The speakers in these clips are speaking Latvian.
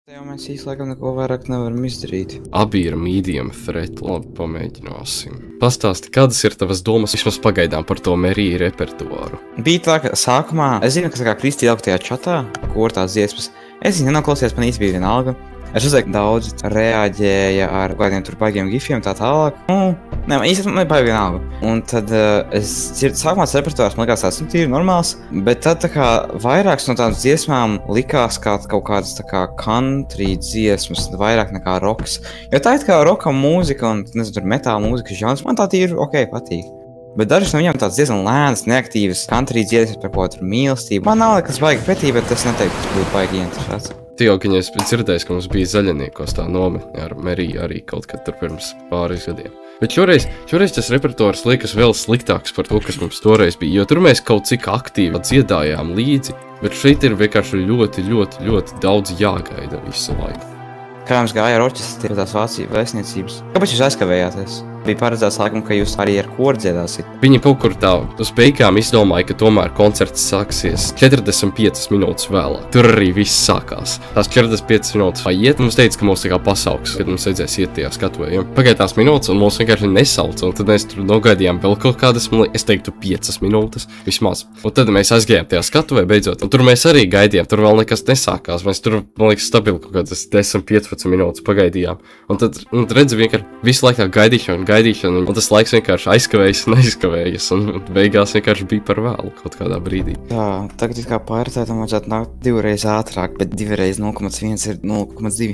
Jau mēs īslaikam neko vairāk nevaram izdarīt. Abi ir medium threat, labi pamēģināsim. Pastāsti, kādas ir tavas domas vismaz pagaidām par to Merija repertuāru? Bija tā, ka sākumā, es zinu, ka Kristi ielikt tajā čatā, kur tās dziesmas. Es viņu nenoklausījos, man īsti bija vienalga. Es redzēju, ka daudzi reaģēja ar kādiem tur baigiem gifiem tā tālāk. Man īstenībā nebija vienalga. Un tad es dzirdu, sākumā tas repertuārs man likās tāds tīri normāls, bet tad tā kā vairākas no tādām dziesmām likās kā kaut kādas tā kā country dziesmas, vairāk nekā roks. Jo tā ir kā roka mūzika un, nezinu, tur metāla mūzika žanrs, man tā tīri ok patīk. Bet dažas no viņām tāds diezgan lēnas, neaktīvas country dziesmas par kaut kādu mīlestību. Man nav nekas baigi pretī, bet es neteiktu, ka tas būtu baigi interesants. Tu jau, ka es dzirdēju, ka mums bija Zaļniekos tā nometne ar Meriju arī kaut kad tur pirms pāris gadiem. Bet šoreiz tas repertuārs liekas vēl sliktāks par to, kas mums toreiz bija, jo tur mēs kaut cik aktīvi dziedājām līdzi, bet šeit ir vienkārši ļoti daudz jāgaida visu laiku. Kā jums gāja ar orķestri tās Vācijas vēstniecības? Kāpēc jūs aizkavējāties? Bija paredzēts laikam, ka jūs arī ar koru dziedāsit. Viņi kaut kur tā uz beigām izdomāja, ka tomēr koncerts sāksies 45 minūtes vēlāk. Tur arī viss sākās. Tās 45 minūtes paiet, mums teica, ka mums tā kā pasauks, kad mums vajadzēs iet tajā skatuvē. Pagaid tās minūtes, un mums vienkārši nesauca, un tad mēs tur nogaidījām vēl kaut kādas, es teiktu, 5 minūtes vismaz. Un tad mēs aizgājām tajā skatuvē beidzot, un tur mēs arī gaidījām, tur vēl nekas nesākās. Mēs tur, man liekas, stabili kaut kādas 10-15 minūtes pagaidījām. Un tad redzi vienkārši visu laikā gaidīšanu, un tas laiks vienkārši aizkavējas, un beigās vienkārši bija par vēlu kaut kādā brīdī. Jā, tagad it kā pārtētam vajadzētu nākt 2 reizes ātrāk, bet 2 reizes 0,1 ir 0,2.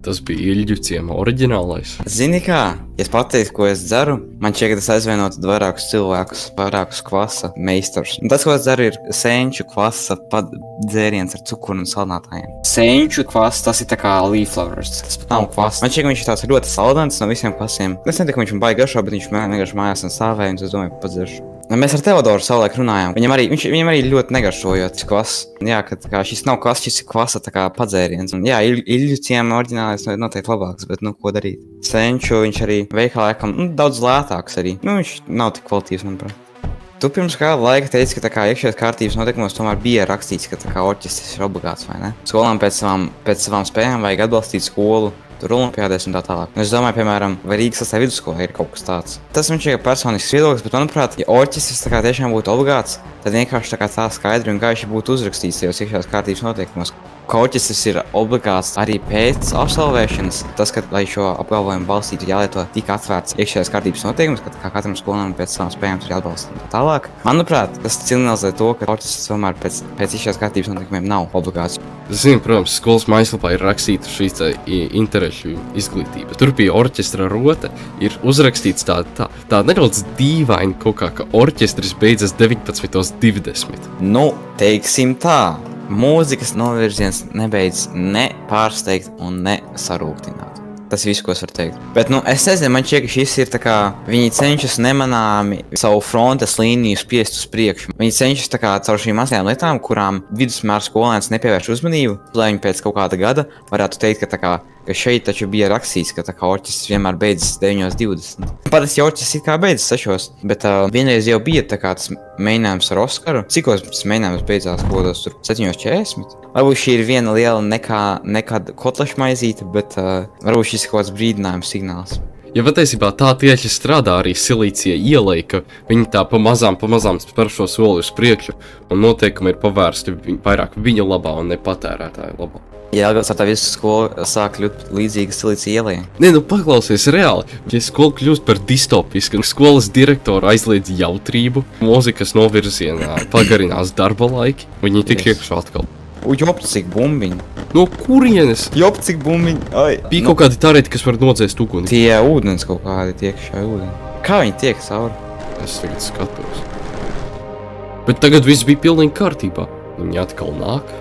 Tas bija Ilģu ciema oriģinālais. Zini kā, ja es pateiktu, ko es dzeru, man šķiet, ka tas aizvienot vairākus cilvēkus, vairākus kvasa meistars. Un tas, ko es dzeru, ir senču kvasa dzēriens ar cukuru un salnātājiem. Senču kvasa, tas ir tā kā leaflovers, tas pat nav kvasa. Man šķiet, ka viņš ir tāds ļoti saldants no visiem kvasiem. Es netiku, ka viņš man baigi garšo, bet viņš vienkārši mājās un stāvēja, un es domāju, padzeršu. Mēs ar Teodoru savulaik runājām. Viņam arī ļoti negaršojot šis kvass. Jā, ka šis nav kvass, šis ir kvasa tā kā padzēriens. Un jā, Ilģu ciema oriģinālais noteikti labāks, bet ko darīt? Senču viņš arī veikalā laikam daudz lētāks arī. Viņš nav tik kvalitīvs, manuprāt. Tu pirms kāda laika teici, ka tā kā iekšējās kārtības noteikumos tomēr bija rakstīts, ka tā kā orķestris ir obligāts, vai ne? Skolām pēc savām spējām vajag atbalstīt skolu. Tur olimpiādēs un tā tālāk. Es domāju, piemēram, vai Rīgas sastāvā vidusskolā ir kaut kas tāds. Tas man šķiet personisks viedoklis, bet manuprāt, ja orķestris tā kā tiešām būtu obligāts, tad vienkārši tā skaidri un gaiši būtu uzrakstīts tajos iekšējās kārtības noteikumos. Ka orķestris ir obligāts arī pēc absolvēšanas. Tas, ka, lai šo apgalvojumu balstītu, jālieto tik atvērts iekšējās kārtības noteikums, ka katram skolām pēc savām spējām tur jāatbalsta un tā tālāk. Manuprāt, tas signalizē to, ka orķestris tomēr pēc iekšējās kārtības noteikumiem nav obligāts. Zinu, protams, skolas mājaslapā ir rakstīta šīs interešu izglītība. Tur pie orķestra rota ir uzrakstīts tā nedaudz dīvaini kaut kā, ka orķestris beidzas 19:20. Nu, teiksim tā. Mūzikas novirziens nebeidz ne pārsteigt un ne sarūktināt. Tas viss, ko es varu teikt. Bet, es nezinu, man šķiet, ka šis ir tā kā viņi cenšas nemanāmi savu frontes līniju spiest uz priekšu. Viņi cenšas tā kā caur šīm mazajām lietām, kurām vidusmēra skolēns nepievērš uzmanību, lai viņi pēc kaut kāda gada varētu teikt, ka šeit taču bija rakstīts, ka tā kā orķestris vienmēr beidzas 9:20. Patiesi orķestris it kā beidzas 6, bet vienreiz jau bija tā kā tas mēģinājums ar Oskaru. Cikos tas mēģinājums beidzās kaut kādos tur 7:40? Varbūt šī ir viena liela nekad kotlašmaizīte, bet varbūt šis ir kaut kāds brīdinājums signāls. Ja patiesībā tā tieši strādā arī Silīcija ielai, ka viņi tā pamazām spēr šo soli uz priekšu, un noteikumi ir pavērsti vairāk viņu labā un ne patērētāju labā. Jā, ar tā visu skolu sāk kļūt līdzīga Silīcija ielai. Nē, paklausies reāli. Ja skola kļūst par distopisku, skolas direktoru aizliedz jautrību, mūzikas novirzienā pagarinās darba laiki, viņi tik iekšā atkal. Jopcik bumbiņi. No kurienes? Jopcik bumbiņi. Bija kaut kādi tarēti, kas var nodzēst uguni. Tie ūdens kaut kādi tiek šai ūdeni. Kā viņi tiek cauri? Es tagad skatos. Bet tagad viss bija pilnīgi kārtībā. Viņi atkal nāk.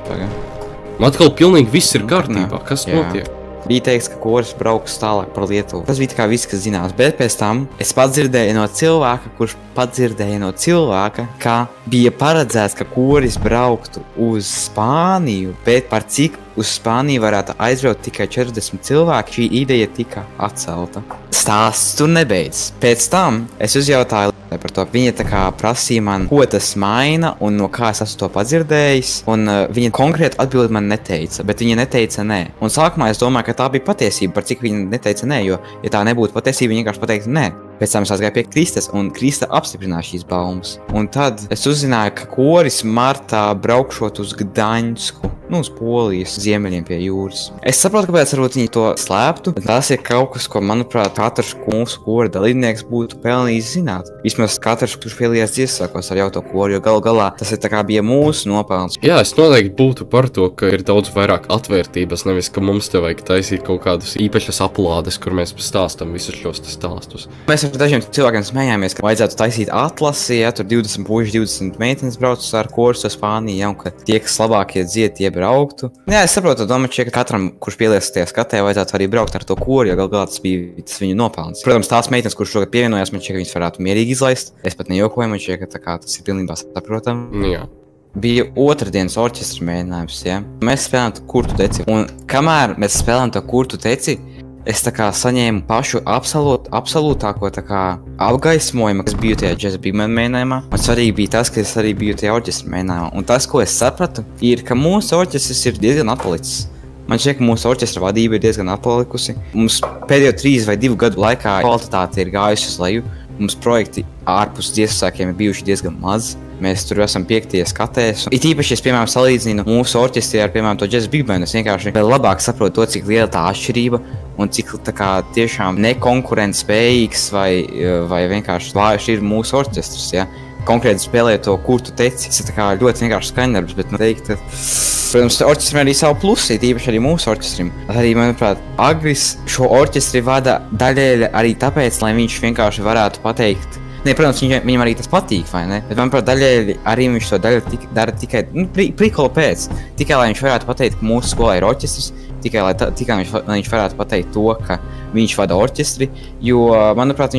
Atkal pilnīgi viss ir kārtībā. Kas notiek? Bija teikts, ka koris brauks tālāk par Lietuvu. Tas bija tā kā viss, kas zinās. Bet pēc tam es padzirdēju no cilvēka, kurš padzirdēja no cilvēka, ka bija paredzēts, ka koris brauktu uz Spāniju, bet par cik uz Spāniju varētu aizbraukt tikai 40 cilvēki, šī ideja tika atcelta. Stāsts tur nebeidz. Pēc tam es uzjautāju par to. Viņa tā kā prasīja man, ko tas maina un no kā es esmu to padzirdējis. Un viņa konkrēti atbildi man neteica, bet viņa neteica nē. Un sākumā es domāju, ka tā bija patiesība, par cik viņa neteica nē, jo, ja tā nebūtu patiesība, viņa vienkārši pateiktu nē. Pēc tam es aizgāju pie Kristas, un Krista apstiprināja šīs baumas. Un tad es uzzināju, ka koris martā braukšot uz Gdaņsku, uz Polijas ziemeļiem pie jūras. Es saprotu, kāpēc varbūt viņi to slēptu, bet tas ir kaut kas, ko, manuprāt, katrs mūsu kora dalībnieks būtu pelnījis zināt. Vismaz katrs, kurš piedalījās dziesmās ar jauto koru, jo galu galā tas ir tā kā bija mūsu nopelns. Jā, es noteikti būtu par to, ka ir daudz vairāk atvērtības, nevis, ka mums te vajag taisīt kaut kādus īpašas aplādes, kur mēs stāstam visus šos stāstus. Mēs ar dažiem cilvēkiem smējāmies, ka vajadzētu taisīt atlasi, ja tur 20 puiši, 20 meitenes brauc ar koru uz Spāniju, ja, un ka tie, kas labākie dzied, tie brauktu. Jā, es saprotu, domāju, ka katram, kurš pielies tajā skatē, vajadzētu arī braukt ar to koru, jo galu galā tas bija viņu nopelns. Protams, tās meitenes, kurš šogad pievienojās, man šķiet, ka viņas varētu mierīgi izlaist. Es pat nejokoju, man šķiet, ka tā kā tas ir pilnībā saprotam. Jā. Bija otrdienas orķestra mēģinājums, ja. Mēs spēlējām to kurtu teci, un kamēr mēs spēlējām to kurtu teci, es tā kā saņēmu pašu absolūtāko tā kā apgaismojumu, kas biju tajā Jazz Big Man mēģinājumā. Un svarīgi bija tas, ka es arī biju tajā orķestra mēģinājumā. Un tas, ko es sapratu, ir, ka mūsu orķestris ir diezgan atpalicis. Man šķiet, ka mūsu orķestra vadība ir diezgan atpalikusi. Mums pēdējo 3 vai 2 gadu laikā kvalitāte ir gājusi uz leju. Mums projekti ārpus dziesmām ir bijuši diezgan maz. Mēs tur esam 5. skatēs. It īpaši, es, piemēram, salīdzinu mūsu orķestri ar, piemēram, to Jazz Big Band. Es vienkārši vēl labāk saprotu to, cik liela tā atšķirība un cik tā kā tiešām nekonkurentspējīgs vai vienkārši vājš ir mūsu orķestris, ja. Konkrēti spēlēt to kurtu teci, tas ir tā kā ļoti vienkārši skaņdarbs, bet noteikti, protams, orķestrim arī savu plusi, tīpaši arī mūsu orķestrim. Arī, manuprāt, Agris šo orķestri vada daļēļ arī tāpēc, lai viņš vienkārši varētu pateikt. Nē, protams, viņam arī tas patīk, vai ne? Bet, manuprāt, daļēļ arī viņš to dara tikai, prikola pēc. Tikai, lai viņš varētu pateikt, ka mūsu skolā ir orķestris, tikai viņš varētu pateikt to, ka viņš vada orķestri, jo, manuprāt,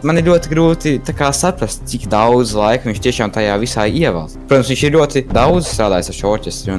man ir ļoti grūti saprast, cik daudz laika viņš tiešām tajā visā ievelk. Protams, viņš ir ļoti daudz strādājis ar šo orķestri,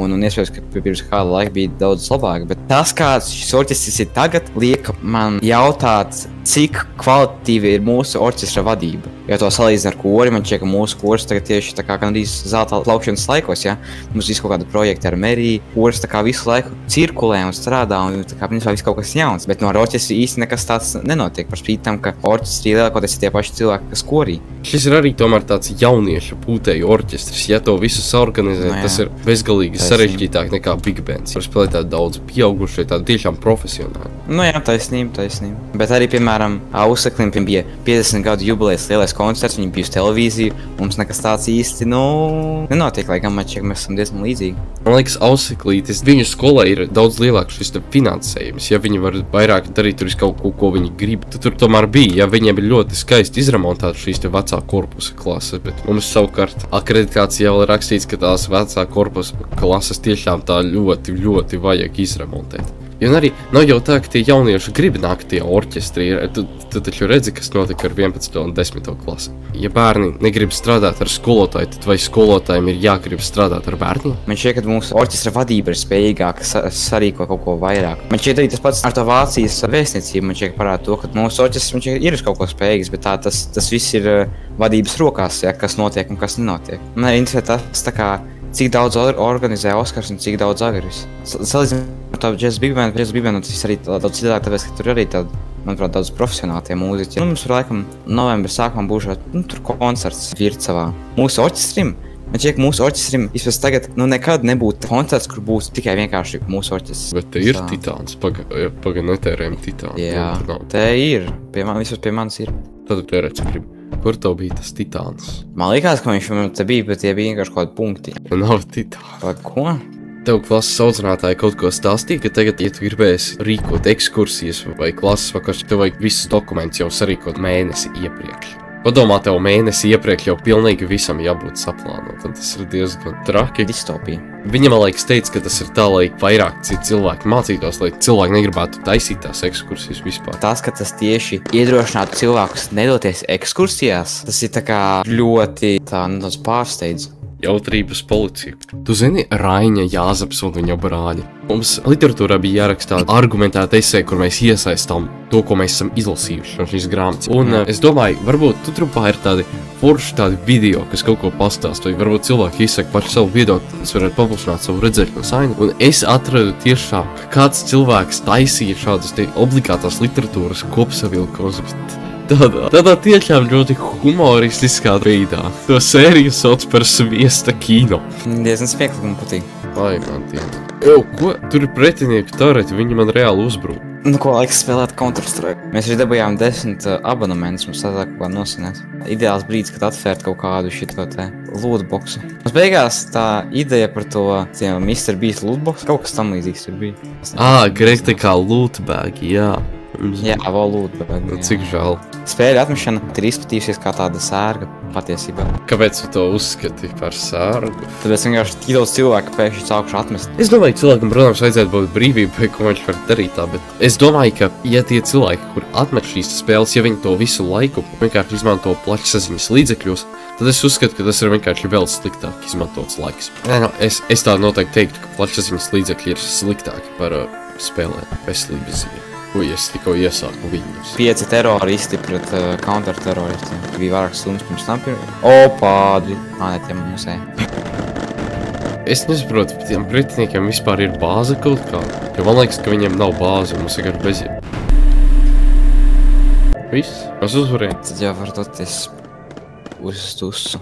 un iespējams, ka pirms kāda laika bija daudz labāk, bet tas, kāds šis orķestris ir tagad, liek man jautāt, cik kvalitatīva ir mūsu orķestra vadība. Ja to salīdzina ar kori, man šķiet, ka mūsu koris tagad tieši tā kā gandrīz zelta plaukšanas laikos, ja? Mums ir kaut kāda projekta ar Meriju, koris tā kā visu laiku cirkulē un strādā, un tā kā principā viss kaut kas jauns, bet no orķestra īsti nekas tāds nenotiek, par spīti tam, ka orķestrī lielākoties ir tie paši cilvēki, kas korī. Šis ir arī tomēr tāds jauniešu pūtēju orķestris, ja to visu saorganizē, tas ir bezgalīgi sarežģītāk nekā Big Bands. Var spēlēt tādu daudz pieaugušie, tādu tiešām profesionāli. Nu jā, taisnība. Bet arī, piemēram, Auseklim bija 50 gadu jubilejas lielais koncerts, viņi bija uz televīziju, mums nekas tāds īsti, nenotiek, lai gan man šķiet, mēs esam diezgan līdzīgi. Man liekas, Auseklītis, viņu skolā ir daudz lielāks šis finansējums, ja viņi var vairāk darīt tur kaut ko viņi grib. Tur tomēr bija, ja viņiem ir ļoti skaisti izremontēta šīs te vecā korpusa klases, bet mums savukārt akreditācijā vēl ir rakstīts, ka tās vecā korpusa klases tiešām tā ļoti, ļoti vajag izremontēt. Jo arī nav jau tā, ka tie jaunieši grib nākt tie orķestri. Tu taču redzi, kas notika ar 11. un 10. klasi. Ja bērni negrib strādāt ar skolotāju, tad vai skolotājiem ir jāgrib strādāt ar bērniem? Man šķiet, ka mūsu orķestra vadība ir spējīgāka sarīko kaut ko vairāk. Man šķiet arī tas pats ar to Vācijas vēstniecību. Man šķiet parāda to, ka mūsu orķestris ir uz kaut ko spējīgs, bet tas viss ir vadības rokās, ja, kas notiek un kas nenotiek. Man arī interesē tas tā kā, cik daudz organizē Oskars un cik daudz Agris. Salīdzinot ar tādu Jazz Big Band, tas arī daudz citāk, tāpēc, ka tur arī tādi, manuprāt, daudz profesionāli tie mūziķi. Mums tur laikam novembra sākumā būs tur koncerts Vircavā. Mūsu orķestrim, man šķiet, ka mūsu orķestrim vispēc tagad nekad nebūtu koncerts, kur būs tikai vienkārši mūsu orķestris. Bet te ir Titāns, paga netērējam Titānu. Jā, te ir, vispār pie manis ir. Tad tu redzi, kur tev bija tas Titāns? Man liekas, ka viņš te bija, bet tie bija vienkārši kaut kādi punkti. Nav Titāns. Vai ko? Tev klases audzinātāji kaut ko stāstīja, ka tagad, ja tu gribēsi rīkot ekskursijas vai klases vakars, tev vajag visus dokumentus jau sarīkot mēnesi iepriekš. Padomā, tev mēnesi iepriekš jau pilnīgi visam jābūt saplānot, un tas ir diezgan traki. Distopija. Viņa, man liekas, teica, ka tas ir tā, lai vairāk cilvēki mācītos, lai cilvēki negribētu taisīt tās ekskursijas vispār. Tas, ka tas tieši iedrošinātu cilvēkus nedoties ekskursijās, tas ir tā kā ļoti pārsteidz. Jautrības policija. Tu zini, Raiņa, Jāzeps un viņa brāļi. Mums literatūrā bija jārakstā argumentēta esē, kur mēs iesaistām to, ko mēs esam izlasījuši no šīs grāmatas. Un es domāju, varbūt tu trupā ir tādi forši tādi video, kas kaut ko pastāst, vai varbūt cilvēki izsaka paši savu viedokli, tas varētu paplašināt savu redzēšanu saini. Un es atradu tiešām, kāds cilvēks taisīja šādas obligātās literatūras kopsavilkos, bet tādā tiešām ļoti humoristiskā veidā. To sēriju sauc par Sviesta kino. Diezgan smieklīgi man patīk. Ai, man diena. Ko? Tur ir pretinieki tareti, viņi man reāli uzbrūk. Nu, ko laiks spēlēt Counter-Strike? Mēs arī dabūjām 10 abonementus, mums sazāk kaut kā nosināt. Ideāls brīdis, kad atvērt kaut kādu šito te lootboxu. Mums beigās tā ideja par to Mr. Beast lootboxu, kaut kas tam līdzīgs tur bija. Greg tā kā lootbagi, jā. Jā, vēl lootbagi. Cik žēl. Spēļu atmešana ir izplatījusies kā tāda sērga patiesībā. Kāpēc tu to uzskati par sērgu? Tāpēc vienkārši tik daudz cilvēku pēkšņi sākuši atmest. Es domāju, ka cilvēkam, protams, vajadzētu būt brīvībai, ko viņš var darīt tā, bet es domāju, ka ja tie cilvēki, kur atmet šīs spēles, ja viņi to visu laiku vienkārši izmanto plašsaziņas līdzekļos, tad es uzskatu, ka tas ir vienkārši vēl sliktāk izmantots laiks. Es tā noteikti teiktu, ka plašsaziņas līdzekļi ir sliktāki par spēlēm veselības ziņā. Ko es tikko iesāku viņus. 5 teroristi pret counter-teroristiem. Bija vairāk stundas pirms tam Opādi! Tiem musēja. Es nesaprotu, tiem pretiniekiem vispār ir bāze kaut kā. Jo man liekas, ka viņiem nav bāze un mums vienkārši bezjēga. Viss, mēs uzvarējām. Tad jau var doties uz tusu.